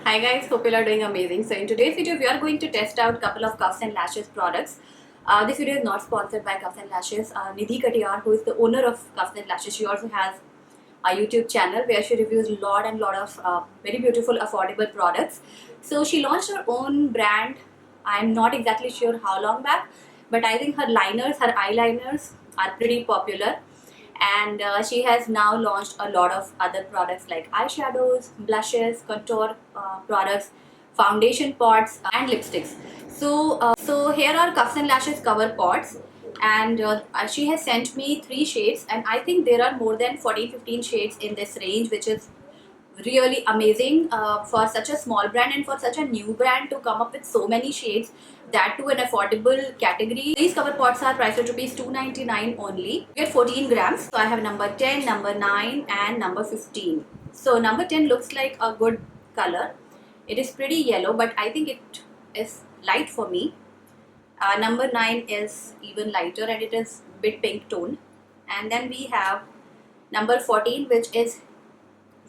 Hi guys, hope you are doing amazing. So in today's video, we are going to test out a couple of Cuffs and Lashes products. This video is not sponsored by Cuffs and Lashes. Nidhi Katiyar, who is the owner of Cuffs and Lashes, she also has a YouTube channel where she reviews a lot of very beautiful, affordable products. So she launched her own brand. I'm not exactly sure how long back, but I think her liners, her eyeliners are pretty popular, and she has now launched a lot of other products like eyeshadows, blushes, contour products, foundation pots, and lipsticks. So here are Cuffs and Lashes cover pots, and she has sent me 3 shades, and I think there are more than 14-15 shades in this range, which is really amazing for such a small brand and for such a new brand to come up with so many shades, that to an affordable category. These cover pots are priced at rupees 299 only. You get 14 grams. So I have number 10, number 9 and number 15. So number 10 looks like a good color. It is pretty yellow, but I think it is light for me. Number 9 is even lighter and it is bit pink tone. And then we have number 14, which is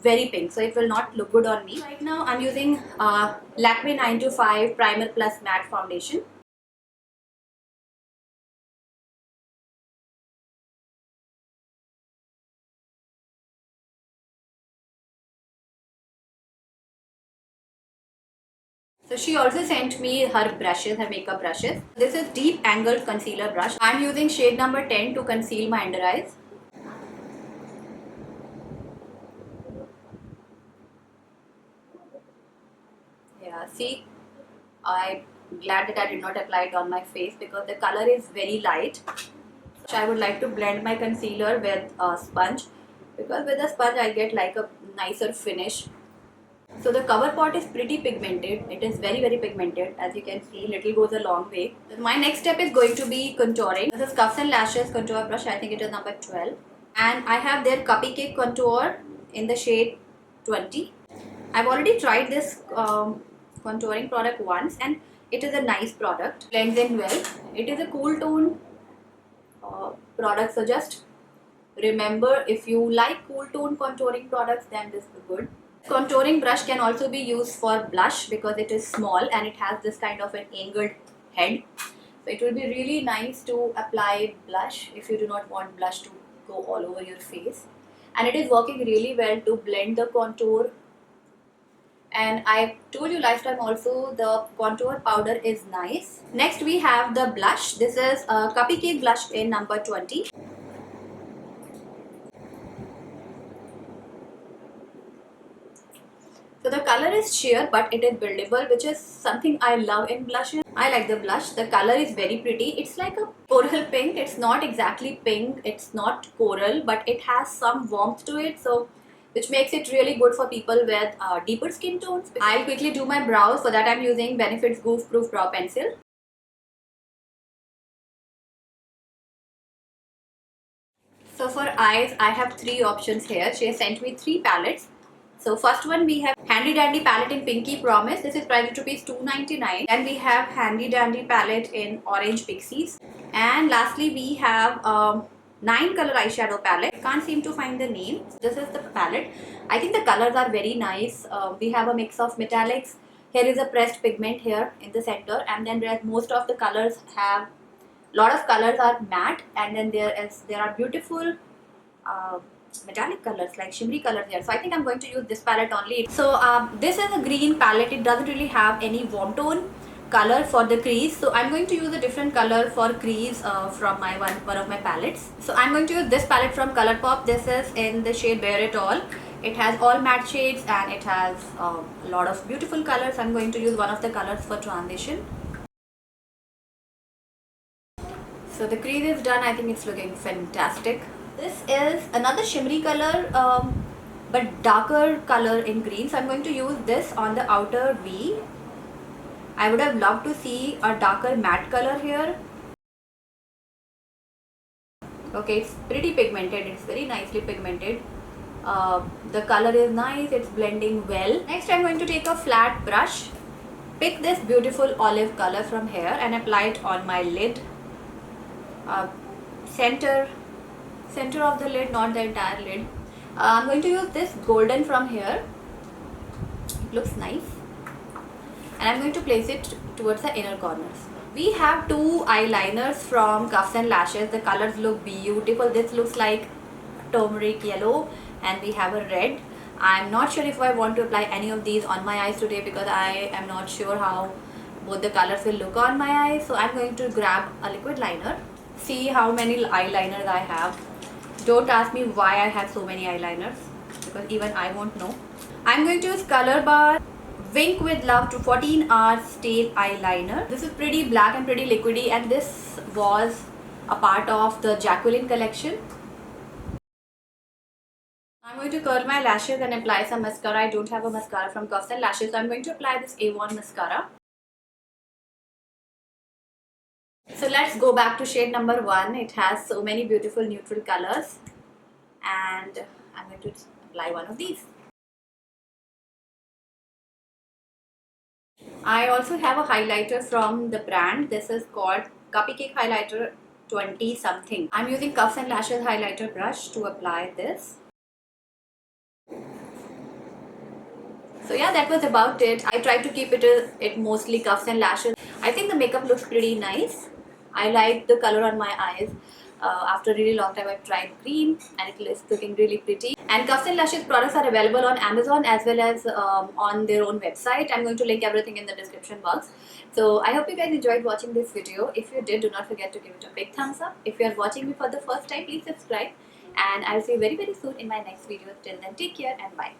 very pink, so it will not look good on me. Right now I'm using Lakme 925 Primer Plus Matte Foundation. So she also sent me her brushes, her makeup brushes. This is Deep Angled Concealer Brush. I'm using shade number 10 to conceal my under eyes. Yeah, see, I'm glad that I did not apply it on my face because the color is very light. So I would like to blend my concealer with a sponge, because with a sponge I get like a nicer finish. So the cover pot is pretty pigmented. It is very pigmented. As you can see, little goes a long way. My next step is going to be contouring. This is Cuffs and Lashes contour brush. I think it is number 12. And I have their Cupcake contour in the shade 20. I've already tried this contouring product once and it is a nice product. Blends in well. It is a cool tone product. So just remember, if you like cool tone contouring products, then this is good. Contouring brush can also be used for blush because it is small and it has this kind of an angled head. So it will be really nice to apply blush if you do not want blush to go all over your face. And it is working really well to blend the contour. And I told you last time also, the contour powder is nice. Next we have the blush. This is a Cupcake blush in number 20. So the color is sheer, but it is buildable, which is something I love in blushes. I like the blush. The color is very pretty. It's like a coral pink. It's not exactly pink. It's not coral, but it has some warmth to it. So which makes it really good for people with deeper skin tones. I'll quickly do my brows. For that I'm using Benefit's Goof Proof Brow Pencil. So for eyes, I have 3 options here. She has sent me 3 palettes. So first one we have Handy Dandy palette in Pinky Promise. This is priced at rupees 299. Then we have Handy Dandy palette in Orange Pixies. And lastly we have 9 color eyeshadow palette. I can't seem to find the name. This is the palette. I think the colors are very nice. We have a mix of metallics. Here is a pressed pigment here in the center, and then most of the colors have, lot of colors are matte, and then there are beautiful metallic colors like shimmery colors here. So I think I'm going to use this palette only. So this is a green palette. It doesn't really have any warm tone color for the crease, so I'm going to use a different color for crease from my one of my palettes. So I'm going to use this palette from Colourpop. This is in the shade Bare It All. It has all matte shades and it has a lot of beautiful colors. I'm going to use one of the colors for transition. So the crease is done. I think it's looking fantastic. This is another shimmery color, but darker color in green. So I'm going to use this on the outer V. I would have loved to see a darker matte color here. Okay, it's pretty pigmented. It's very nicely pigmented. The color is nice. It's blending well. Next, I'm going to take a flat brush, pick this beautiful olive color from here and apply it on my lid. Center of the lid, not the entire lid. I'm going to use this golden from here. It looks nice. and I'm going to place it towards the inner corners. We have two eyeliners from Cuffs and Lashes. The colors look beautiful. This looks like turmeric yellow, and we have a red. I'm not sure if I want to apply any of these on my eyes today because I am not sure how both the colors will look on my eyes. So I'm going to grab a liquid liner. See how many eyeliners I have. Don't ask me why I have so many eyeliners because even I won't know. I'm going to use Color Bar Wink with Love to 14 Hour Stay Eyeliner. This is pretty black and pretty liquidy, and this was a part of the Jacqueline collection. I'm going to curl my lashes and apply some mascara. I don't have a mascara from Cuffs and Lashes, so I'm going to apply this A1 mascara. So let's go back to shade number 1. It has so many beautiful neutral colors, and I'm going to apply one of these. I also have a highlighter from the brand. This is called Cupcake Highlighter 20 something. I'm using Cuffs and Lashes highlighter brush to apply this. So yeah, that was about it. I tried to keep it mostly Cuffs and Lashes. I think the makeup looks pretty nice. I like the color on my eyes. After a really long time, I've tried green, and it is looking really pretty. And Cuffs and Lashes products are available on Amazon as well as on their own website. I'm going to link everything in the description box. So I hope you guys enjoyed watching this video. If you did, do not forget to give it a big thumbs up. If you are watching me for the first time, please subscribe. And I'll see you very soon in my next video. Till then, take care and bye.